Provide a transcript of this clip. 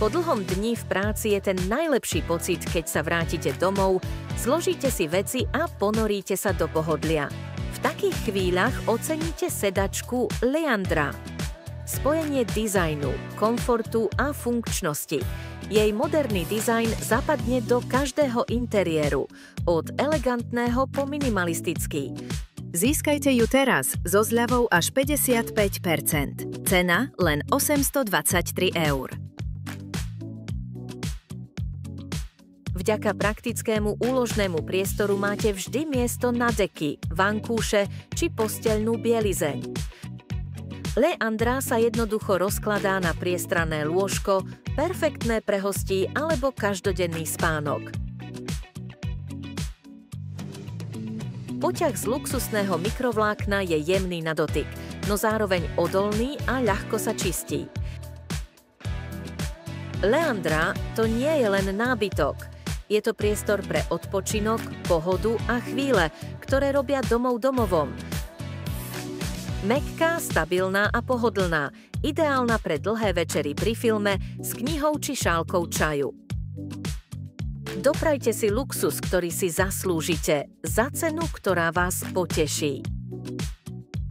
Po dlhom dni v práci je ten najlepší pocit, keď sa vrátite domov, zložíte si veci a ponoríte sa do pohodlia. V takých chvíľach oceníte sedačku Leandra. Spojenie dizajnu, komfortu a funkčnosti. Jej moderný dizajn zapadne do každého interiéru, od elegantného po minimalistický. Získajte ju teraz so zľavou až 55%. Cena len 823 €. Vďaka praktickému úložnému priestoru máte vždy miesto na deky, vankúše či posteľnú bielizeň. Leandra sa jednoducho rozkladá na priestranné lôžko, perfektné pre hostí alebo každodenný spánok. Poťah z luxusného mikrovlákna je jemný na dotyk, no zároveň odolný a ľahko sa čistí. Leandra to nie je len nábytok. Je to priestor pre odpočinok, pohodu a chvíle, ktoré robia domov domovom. Mäkká, stabilná a pohodlná, ideálna pre dlhé večery pri filme s knihou či šálkou čaju. Doprajte si luxus, ktorý si zaslúžite, za cenu, ktorá vás poteší.